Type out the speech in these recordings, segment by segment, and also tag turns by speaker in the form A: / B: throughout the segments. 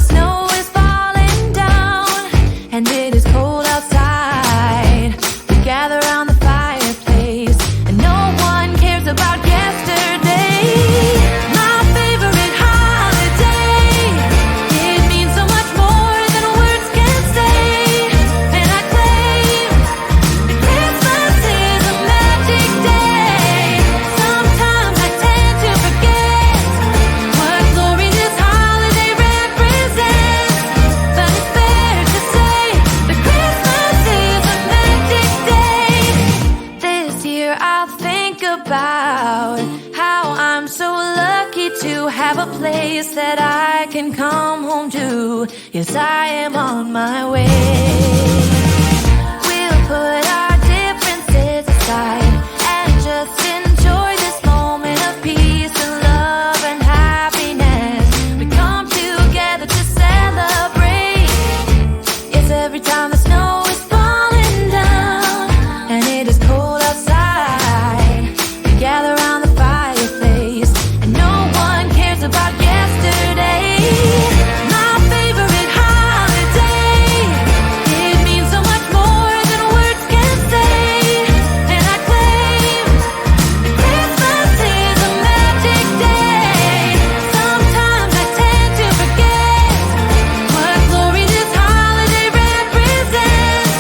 A: snow is falling down and it is cold outside, we gather around the fireplace and no one cares about yesterday. My favorite holiday, it means so much more than words can say. And I claim that Christmas is a magic day. Sometimes I tend to forget what glory this holiday represents, but it's fair to say that Christmas is a magic day. This year I'll think about how I'm so lucky to have a place that I can come home to. Yes, I am on my way. We'll put our differences aside and just enjoy this moment of peace and love and happiness. We come together to celebrate. Yes, every time the snow is falling down and it is cold outside, we gather around the fireplace and no one cares about yesterday. My favorite holiday, it means so much more than words can say. And I claim that Christmas is a magic day. Sometimes I tend to forget what glory this holiday represents,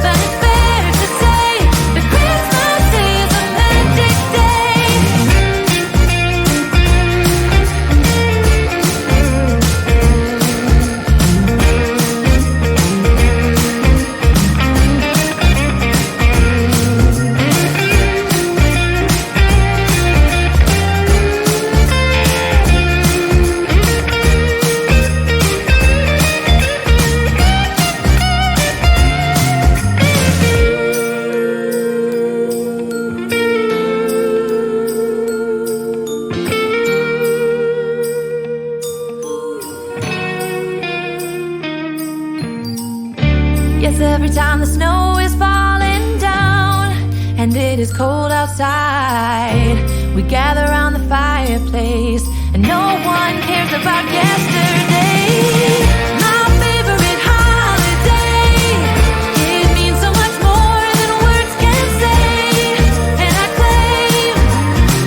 A: but it's fair to say that Christmas is a magic day. Yes, every time the snow is falling down and it is cold outside, we gather around the fireplace and no one cares about yesterday. My favorite holiday, it means so much more than words can say. And I claim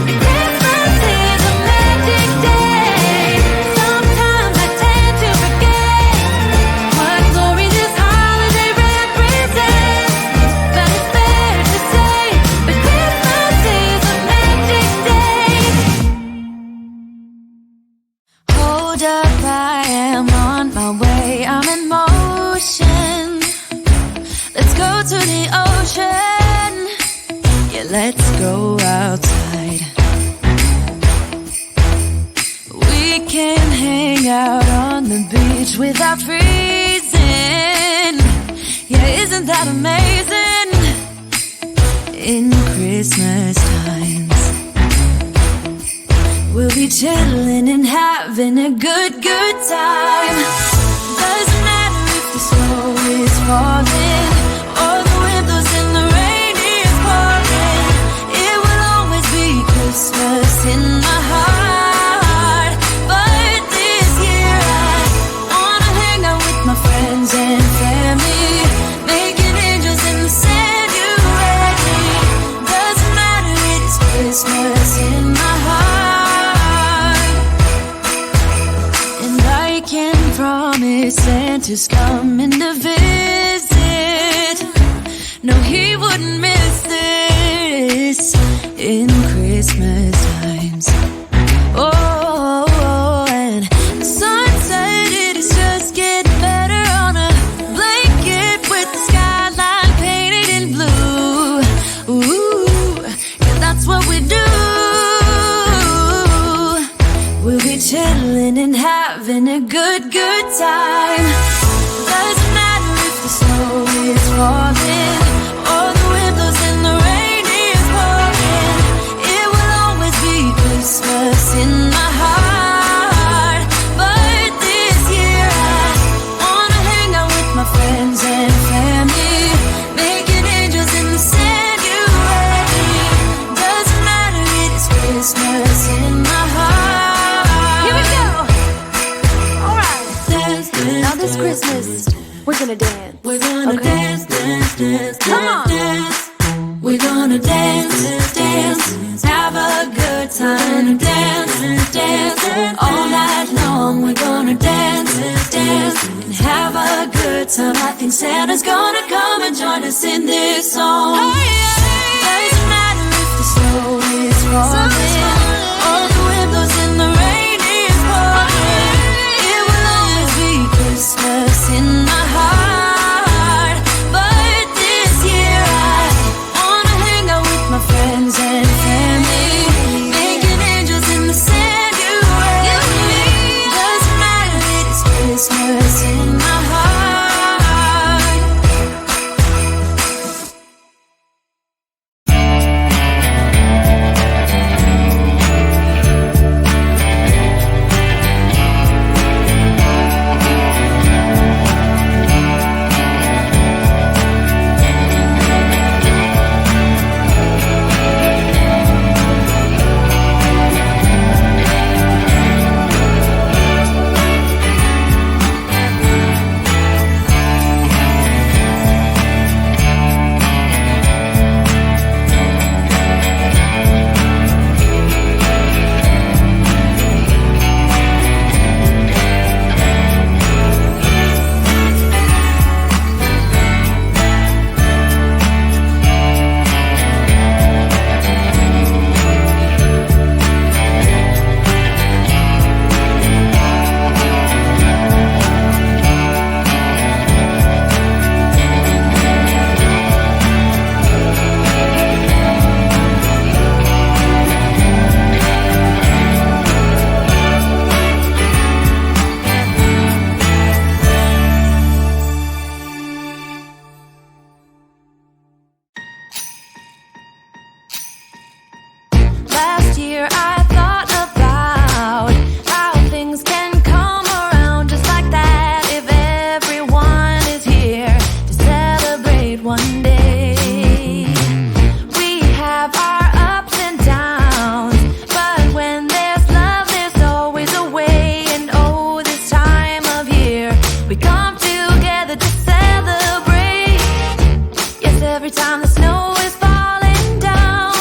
A: that Christmas is a magic day. Sometimes I tend to forget what glory this holiday represents, but it's fair to say that Christmas is a magic day. Hold up, I am on my way, I'm in motion. Let's go to the ocean. Yeah, let's go outside. We can hang out on the beach without freezing. Yeah, isn't that amazing? In Christmas times, we'll be chilling and having a good time. Doesn't matter if the snow is falling or the wind blows and the rain is pouring. It will always be Christmas in my heart. But this year I wanna hang out with my friends and family, making angels in the sanctuary. Doesn't matter, it's Christmas in my heart. And I can promise Santa's coming to visit. No, he wouldn't miss this in Christmas times. Oh, and the sun said it is just getting better on a blanket with the skyline painted in blue. Ooh, yeah, that's what we do. We'll be chilling and having a good time. Doesn't matter if the snow is falling or the wind blows and the rain is pouring. It will always be Christmas in my heart. But this year I wanna hang out with my friends and family, making angels in the sanctuary. Doesn't matter, it's Christmas in my heart. Here we go. All right. Dance
B: Christmas, we're gonna dance.
A: We're gonna dance, dance, dance,
B: Come on.
A: dance. We're gonna dance, dance, have a good time. Dance, dance, all night long. We're gonna dance, dance, and have a good time. I think Santa's gonna come and join us in this song. Doesn't matter if the snow is falling or the wind blows and the rain is pouring. It will always be Christmas in my heart. But this year I wanna hang out with my friends and family, making angels in the sanctuary. Doesn't matter, it's Christmas in my heart. Last year I thought about how things can come around just like that if everyone is here to celebrate one day. We have our ups and downs, but when there's love there's always a way. And oh, this time of year we come together to celebrate. Yes, every time the snow is falling down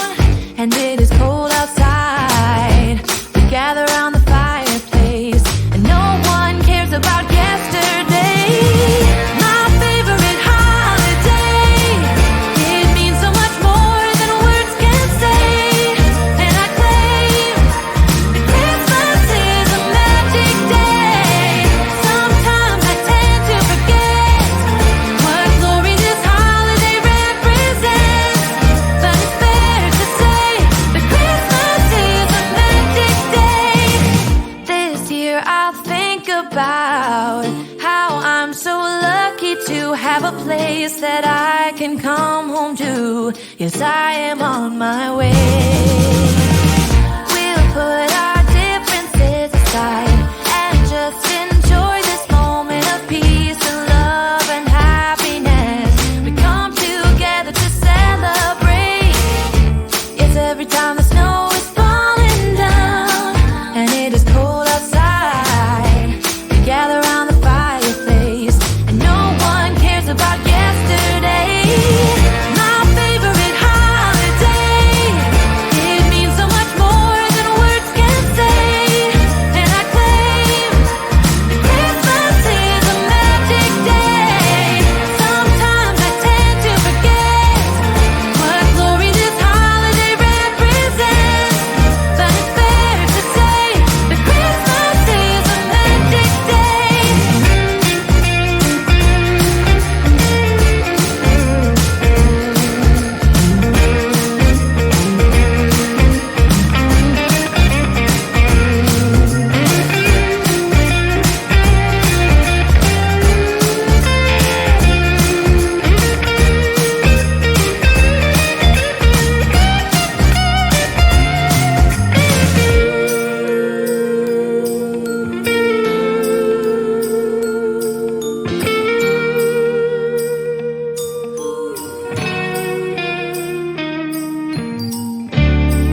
A: and it is cold outside, we gather around the fireplace and no one cares about yesterday. My favorite holiday, it means so much more than words can say. And I claim that Christmas is a magic day. Sometimes I tend to forget what glory this holiday represents, but it's fair to say that Christmas is a magic day. This year I'll think about how I'm so lucky to have a place that I can come home to. Yes, I am on my way. We'll put our differences aside and just enjoy this moment of peace and love and happiness. We come together to celebrate. Yes, every time the snow is falling down and it is cold outside, we gather around the fireplace and no one cares about yesterday. My favorite holiday, it means so much more than words can say. And I claim that Christmas is a magic day. Sometimes I tend to forget what glory this holiday represents, but it's fair to say that Christmas is a magic day.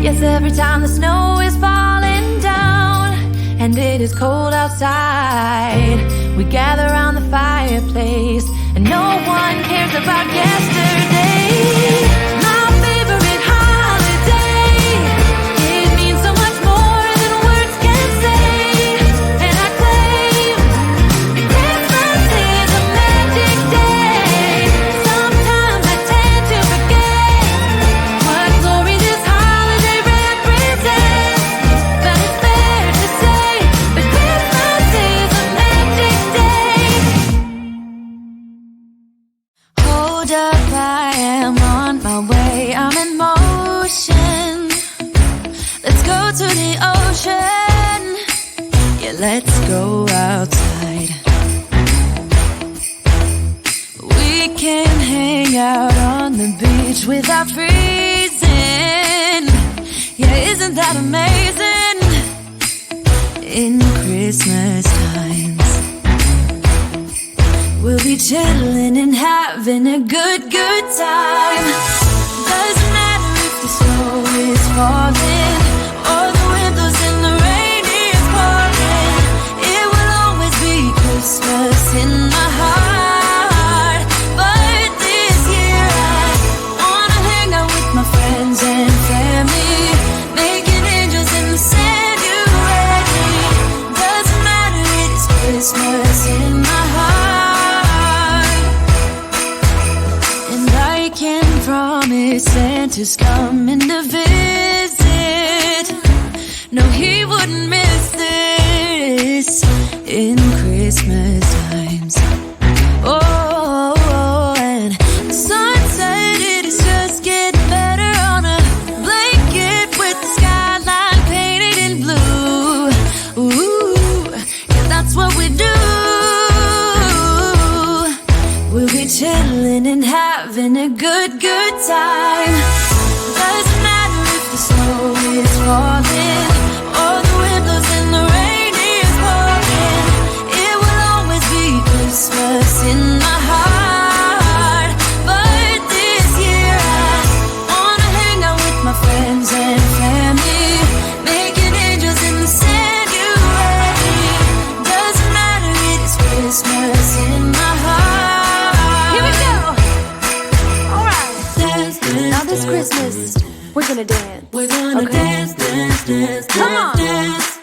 A: Yes, every time the snow is falling down and it is cold outside, we gather around the fire. their place, and no one cares about yesterday. My favorite holiday, it means so much more than words can say, and I claim Christmas is a magic day. Sometimes I tend to forget what glory this holiday represents, but it's fair to say that Christmas is a magic day. Hold up, I am on my way, I'm in motion. Let's go to the ocean, yeah, let's go outside. We can hang out on the beach without freezing, yeah, isn't that amazing? In Christmas times, we'll be chilling and having a good time. Doesn't matter if the snow is falling or the wind blows and the rain is pouring. It will always be Christmas in my heart. But this year I wanna hang out with my friends and family, making angels in the sand, you ready? Doesn't matter, it's Christmas in my heart. And I can promise Santa's coming to visit. No, he wouldn't miss this in Christmas times. Oh, and the sun said it is just getting better on a blanket with the skyline painted in blue. Ooh, yeah, that's what we do. We'll be chilling and having a good time. Doesn't matter if the snow is falling or the wind blows and the rain is pouring. It will always be Christmas in my heart. But this year I wanna hang out with my friends and family, making angels in the sand, you ready? Doesn't matter, it's Christmas in my heart. Here we go. All right.
B: Dance, dance, now this Christmas, we're gonna dance.
A: We're gonna dance, dance, dance,
B: Come on.
A: dance.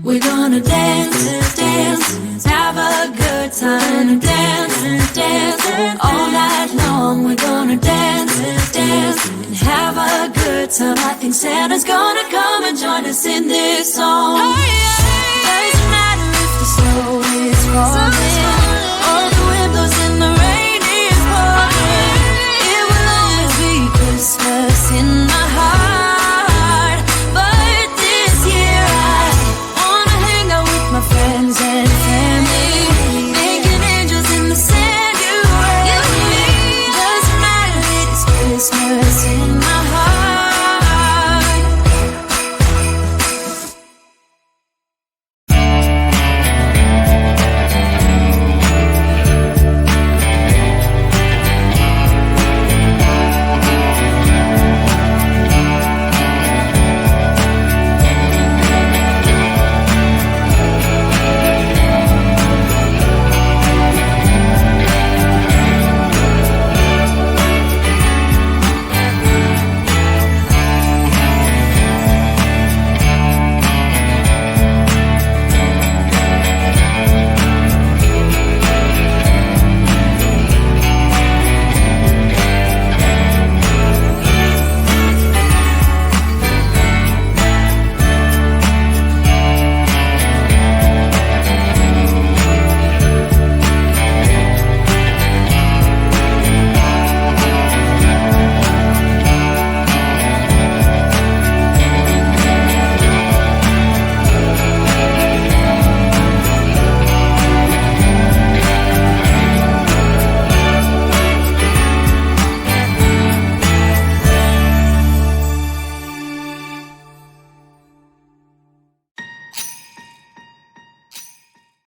A: We're gonna dance, dance, have a good time, dance, dance, all night long. We're gonna dance, dance, and have a good time. I think Santa's gonna come and join us in this song. Doesn't matter if the snow is falling